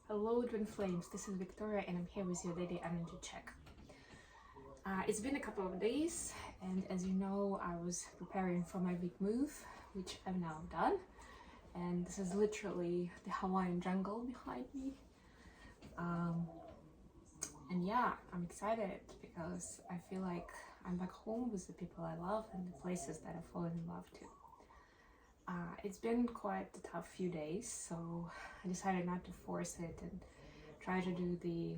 Hello twin flames, this is Victoria and I'm here with your daily energy check. It's been a couple of days and as you know I was preparing for my big move, which I've now done, and this is literally the Hawaiian jungle behind me. And yeah, I'm excited because I feel like I'm back home with the people I love and the places that I've fallen in love to. It's been quite a tough few days, so I decided not to force it and try to do the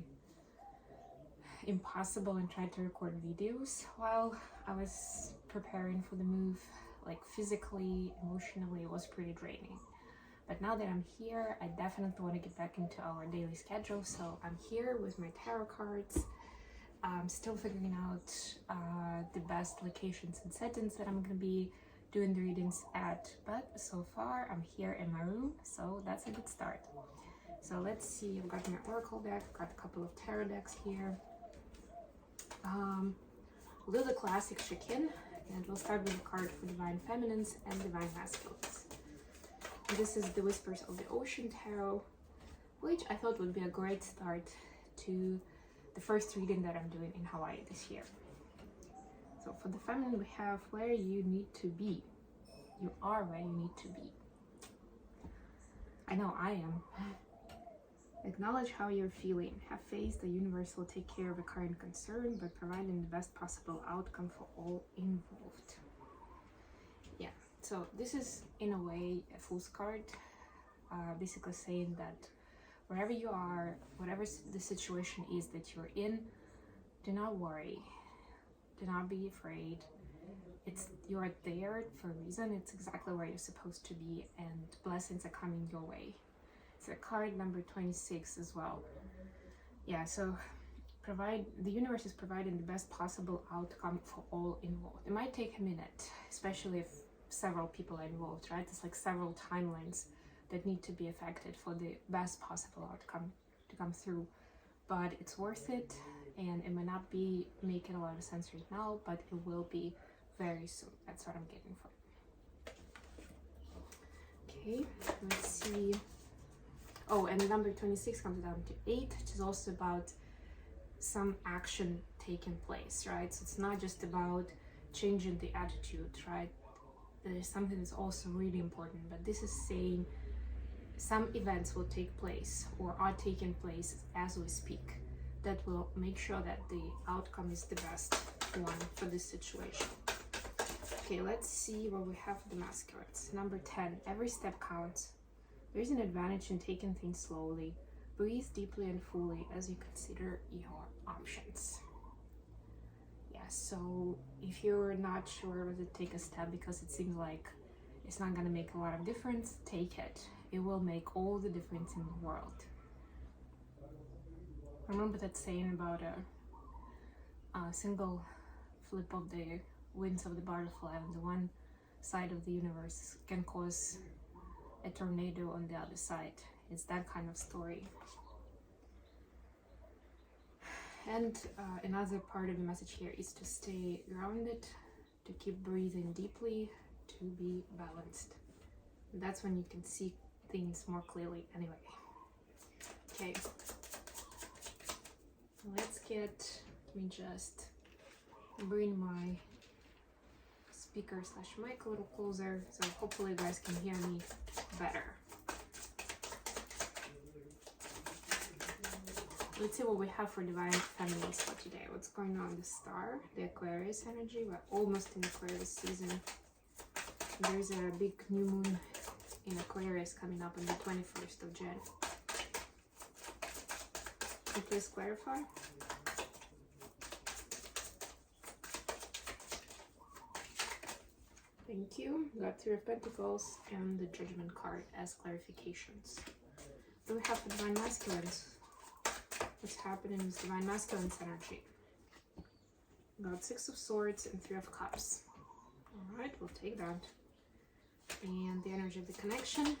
impossible and try to record videos while I was preparing for the move. Like physically, emotionally, it was pretty draining. But now that I'm here, I definitely want to get back into our daily schedule. So I'm here with my tarot cards. I'm still figuring out the best locations and settings that I'm going to be doing the readings at, but so far I'm here in my room, so that's a good start. So let's see, I've got my oracle deck, I've got a couple of tarot decks here. We'll do the classic check-in, and we'll start with a card for Divine Feminines and Divine Masculines. And this is the Whispers of the Ocean Tarot, which I thought would be a great start to the first reading that I'm doing in Hawaii this year. So for the feminine, we have where you need to be. You are where you need to be. I know I am. Acknowledge how you're feeling. Have faith the universe will take care of a current concern by providing the best possible outcome for all involved. Yeah, so this is in a way a fool's card, basically saying that wherever you are, whatever the situation is that you're in, do not worry. Do not be afraid. You're there for a reason. It's exactly where you're supposed to be, and blessings are coming your way. It's a card number 26 as well. Yeah, so the universe is providing the best possible outcome for all involved. It might take a minute, especially if several people are involved, right? It's like several timelines that need to be affected for the best possible outcome to come through, but it's worth it. And it may not be making a lot of sense right now, but it will be very soon. That's what I'm getting from. Okay, let's see. Oh, and number 26 comes down to 8, which is also about some action taking place, right? So it's not just about changing the attitude, right? There's something that's also really important, but this is saying some events will take place or are taking place as we speak that will make sure that the outcome is the best one for this situation. Okay, let's see what we have for the masculines. Number 10, every step counts. There is an advantage in taking things slowly. Breathe deeply and fully as you consider your options. Yeah, so if you're not sure whether to take a step because it seems like it's not going to make a lot of difference, take it. It will make all the difference in the world. Remember that saying about a single flip of the wings of the butterfly on the one side of the universe can cause a tornado on the other side. It's that kind of story. And another part of the message here is to stay grounded, to keep breathing deeply, to be balanced. And that's when you can see things more clearly anyway. Okay. Let me just bring my speaker / mic a little closer, so hopefully you guys can hear me better. Let's see what we have for Divine Feminines for today. What's going on? The Star, the Aquarius energy. We're almost in Aquarius season. There's a big new moon in Aquarius coming up on the 21st of Jan. Can you please clarify? Thank you. We got 3 of Pentacles and the Judgment card as clarifications. What do we have for Divine Masculines? What's happening with Divine Masculine's energy? We got 6 of Swords and 3 of Cups. Alright, we'll take that. And the energy of the connection.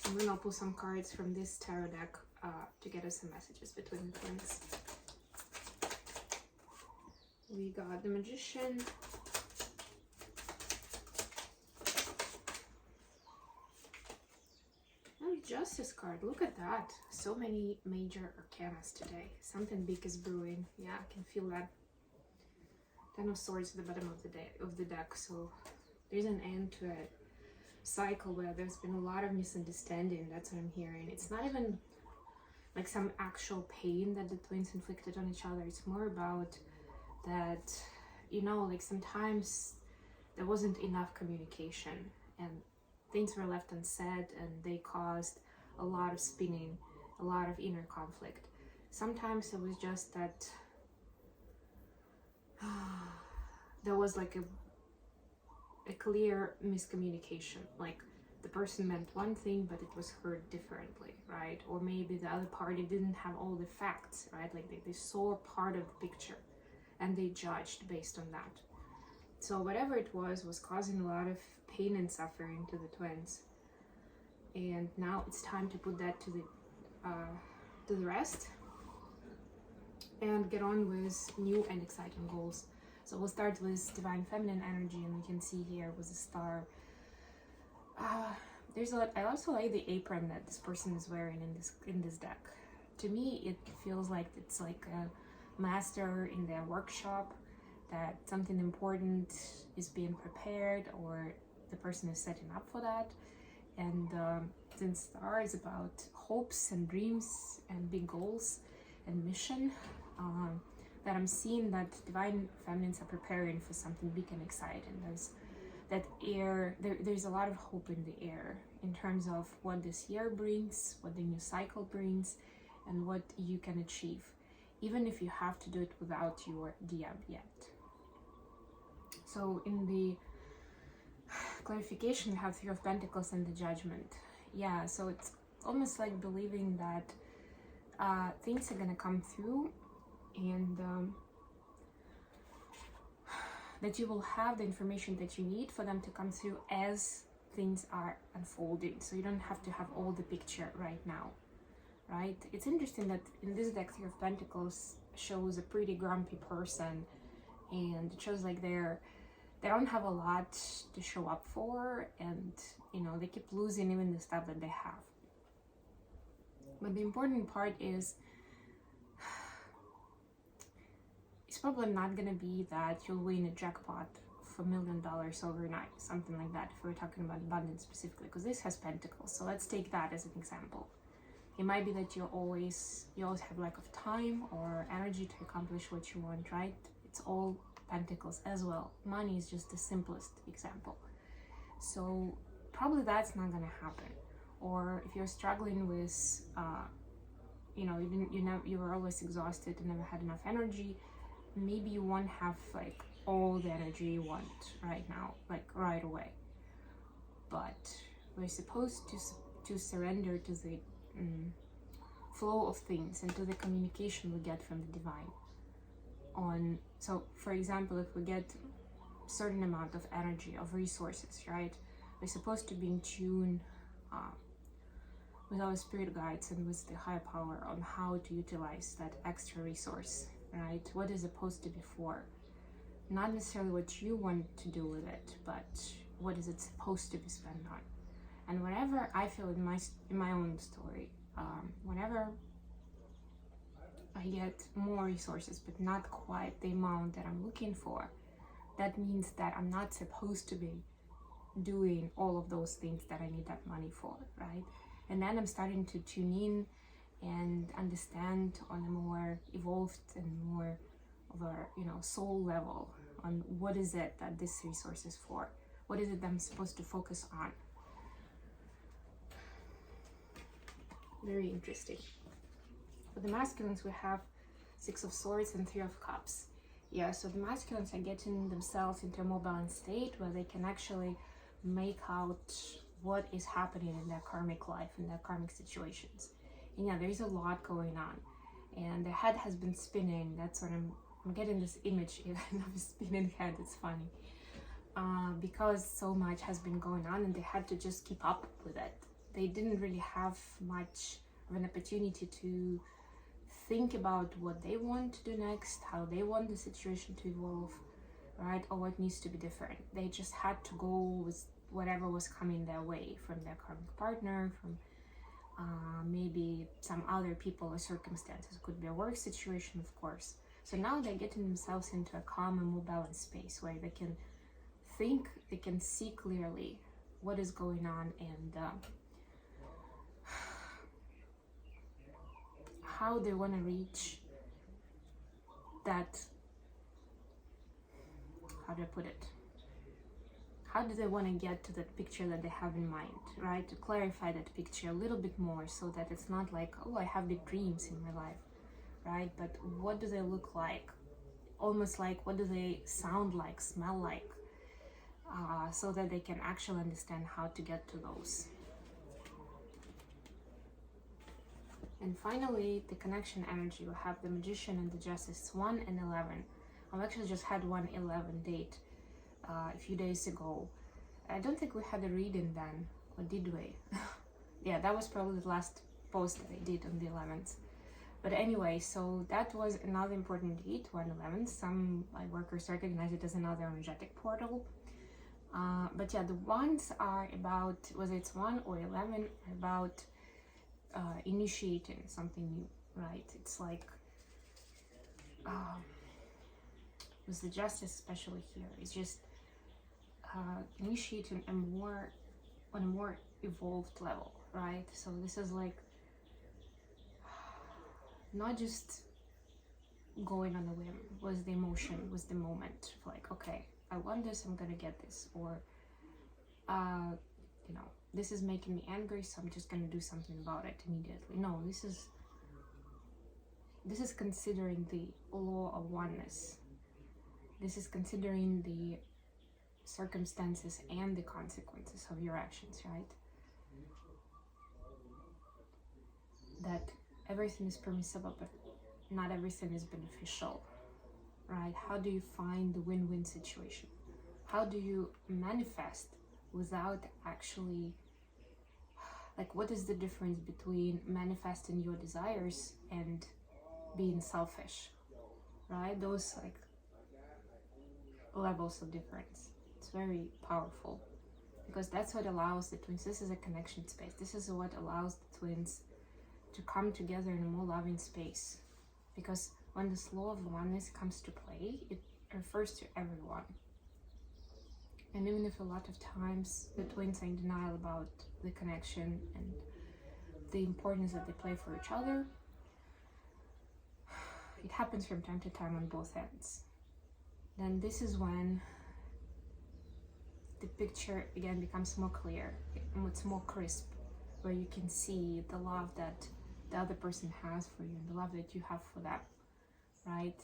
I'm gonna pull some cards from this tarot deck to get us some messages between the twins. We got the Magician, Justice card, look at that. So many major arcanas today. Something big is brewing. Yeah, I can feel that. Ten of Swords at the bottom of the deck. So there's an end to a cycle where there's been a lot of misunderstanding. That's what I'm hearing. It's not even like some actual pain that the twins inflicted on each other. It's more about that, you know, like sometimes there wasn't enough communication and things were left unsaid, and they caused a lot of spinning, a lot of inner conflict. Sometimes it was just that there was like a clear miscommunication, like the person meant one thing but it was heard differently, right? Or maybe the other party didn't have all the facts, right? Like they saw part of the picture and they judged based on that. So whatever it was causing a lot of pain and suffering to the twins, and now it's time to put that to the rest and get on with new and exciting goals. So we'll start with divine feminine energy, and we can see here with a star. There's a lot. I also like the apron that this person is wearing in this deck. To me, it feels like it's like a master in their workshop, that something important is being prepared or the person is setting up for that. And since star is about hopes and dreams and big goals and mission, that I'm seeing that divine feminines are preparing for something big and exciting. There's that air, there's a lot of hope in the air in terms of what this year brings, what the new cycle brings, and what you can achieve, even if you have to do it without your DM yet. So in the clarification, we have Three of Pentacles and the Judgment. Yeah, so it's almost like believing that things are gonna come through, and that you will have the information that you need for them to come through as things are unfolding. So you don't have to have all the picture right now, right? It's interesting that in this deck, Three of Pentacles shows a pretty grumpy person, and it shows like they don't have a lot to show up for, and you know, they keep losing even the stuff that they have. But the important part is it's probably not gonna be that you'll win a jackpot for $1 million overnight, something like that, if we're talking about abundance specifically, because this has pentacles. So let's take that as an example. It might be that you always have lack of time or energy to accomplish what you want, right? It's all pentacles as well. Money is just the simplest example. So probably that's not gonna happen. Or if you're struggling with, you know, you were always exhausted and never had enough energy, maybe you won't have like all the energy you want right now, like right away. But we're supposed to surrender to the flow of things and to the communication we get from the divine. So for example, if we get a certain amount of energy, of resources, right, we're supposed to be in tune with our spirit guides and with the higher power on how to utilize that extra resource, right? What is supposed to be for? Not necessarily what you want to do with it, but what is it supposed to be spent on? And whenever I feel in my own story, whenever I get more resources but not quite the amount that I'm looking for, that means that I'm not supposed to be doing all of those things that I need that money for, right? And then I'm starting to tune in and understand on a more evolved and more of a, you know, soul level on what is it that this resource is for, what is it that I'm supposed to focus on. Very interesting. For the masculines, we have Six of Swords and Three of Cups. Yeah, so the masculines are getting themselves into a more balanced state where they can actually make out what is happening in their karmic life, in their karmic situations. And yeah, there's a lot going on, and the head has been spinning. That's what I'm getting this image even of a spinning head. It's funny because so much has been going on and they had to just keep up with it. They didn't really have much of an opportunity to think about what they want to do next, how they want the situation to evolve, right, or what needs to be different. They just had to go with whatever was coming their way from their karmic partner, from maybe some other people or circumstances. It could be a work situation, of course. So now they're getting themselves into a calm and more balanced space where they can think, they can see clearly what is going on, and how they want to reach that, how do I put it? How do they want to get to that picture that they have in mind, right? To clarify that picture a little bit more so that it's not like, oh, I have big dreams in my life, right? But what do they look like? Almost like, what do they sound like, smell like? So that they can actually understand how to get to those. And finally, the connection energy. We have the Magician and the Justice, 1 and 11. I've actually just had 1/11 date a few days ago. I don't think we had a reading then, or did we? Yeah, that was probably the last post that I did on the 11th. But anyway, so that was another important date, 1/11. Some light workers recognize it as another energetic portal. But yeah, the ones are about, whether it's 1 or 11, are about initiating something new, right? It's like, with the Justice especially here, it's just initiating on a more evolved level, right? So this is like not just going on a whim with the emotion, with the moment, like, okay, I want this, I'm gonna get this, or you know, this is making me angry, so I'm just gonna do something about it immediately. No, this is considering the law of oneness. This is considering the circumstances and the consequences of your actions, right? That everything is permissible, but not everything is beneficial, right? How do you find the win-win situation? How do you manifest without actually, like, what is the difference between manifesting your desires and being selfish, right? Those like levels of difference. It's very powerful, because that's what allows the twins. This is a connection space. This is what allows the twins to come together in a more loving space, because when this law of oneness comes to play, it refers to everyone. And even if a lot of times the twins are in denial about the connection and the importance that they play for each other, it happens from time to time on both ends. Then this is when the picture again becomes more clear, it's more crisp, where you can see the love that the other person has for you and the love that you have for them, right?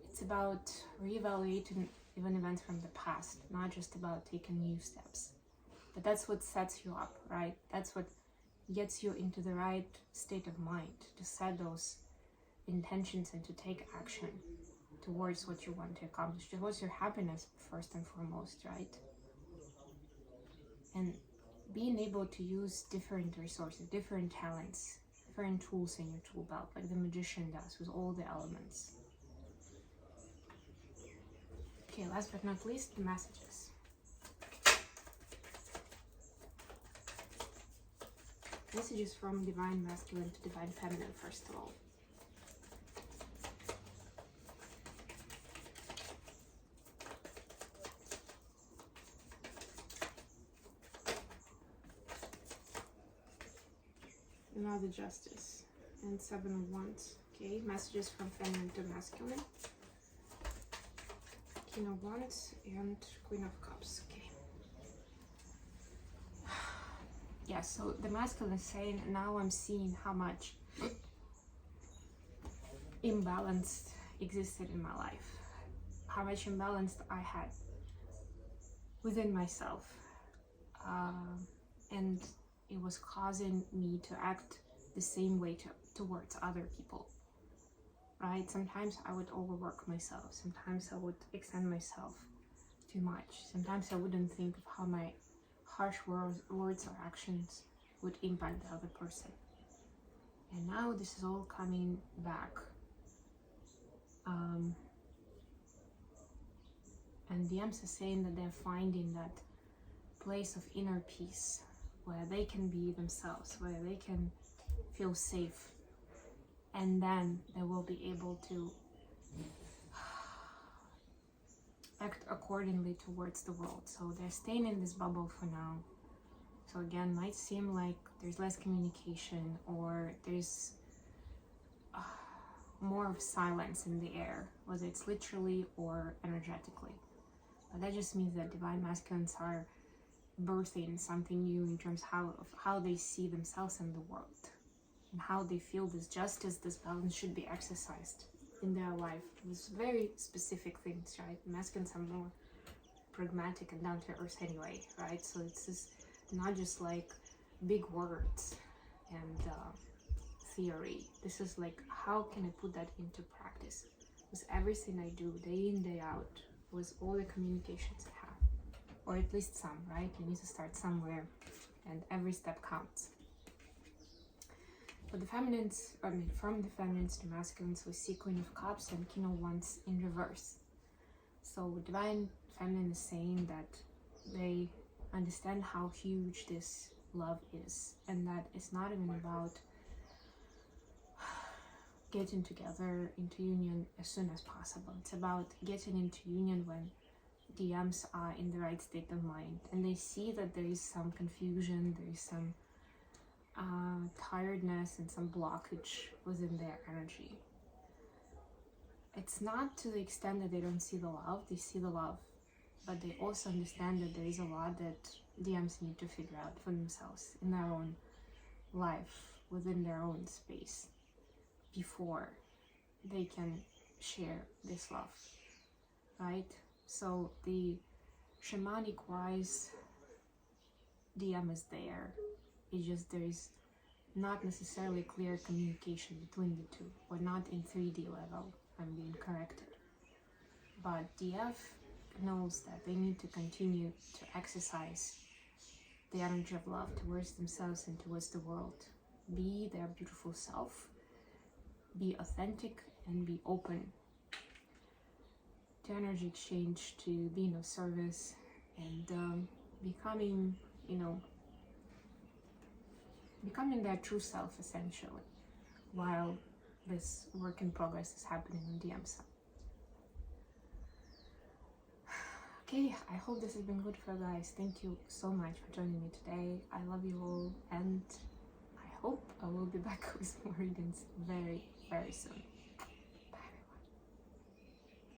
It's about reevaluating even events from the past, not just about taking new steps. But that's what sets you up, right? That's what gets you into the right state of mind to set those intentions and to take action towards what you want to accomplish, towards your happiness first and foremost, right? And being able to use different resources, different talents, different tools in your tool belt, like the Magician does with all the elements. Okay, last but not least, the messages. Messages from Divine Masculine to Divine Feminine, first of all. Another Justice and 7 of Wands. Okay, messages from Feminine to Masculine. King of Wands and Queen of Cups. Okay. Yeah, so the masculine is saying, now I'm seeing how much imbalance existed in my life, how much imbalance I had within myself, and it was causing me to act the same way towards other people, right? Sometimes I would overwork myself, sometimes I would extend myself too much, sometimes I wouldn't think of how my harsh words or actions would impact the other person. And now this is all coming back. And the M's are saying that they're finding that place of inner peace where they can be themselves, where they can feel safe, and then they will be able to act accordingly towards the world. So they're staying in this bubble for now. So again, might seem like there's less communication, or there's more of silence in the air, whether it's literally or energetically. But that just means that divine masculines are birthing something new in terms of how they see themselves in the world, and how they feel this justice, this balance should be exercised in their life. With very specific things, right? Masculines are more pragmatic and down to earth anyway, right? So it's just not just like big words and theory. This is like, how can I put that into practice with everything I do day in, day out, with all the communications I have, or at least some, right? You need to start somewhere, and every step counts. For the feminines, from the feminines to masculines, we see Queen of Cups and King of Wands in reverse. So divine feminine is saying that they understand how huge this love is, and that it's not even about getting together into union as soon as possible. It's about getting into union when DMs are in the right state of mind, and they see that there is some confusion, there is some tiredness and some blockage within their energy. It's not to the extent that they don't see the love, they see the love, but they also understand that there is a lot that DMs need to figure out for themselves in their own life, within their own space, before they can share this love, right? So the shamanic wise DM is there. It's just there is not necessarily clear communication between the two, or not in 3D level. I'm being corrected. But DF knows that they need to continue to exercise the energy of love towards themselves and towards the world. Be their beautiful self, be authentic, and be open to energy exchange, to being of service, and becoming, becoming their true self, essentially, while this work in progress is happening on DM side. Okay, I hope this has been good for you guys. Thank you so much for joining me today. I love you all, and I hope I will be back with more readings very, very soon.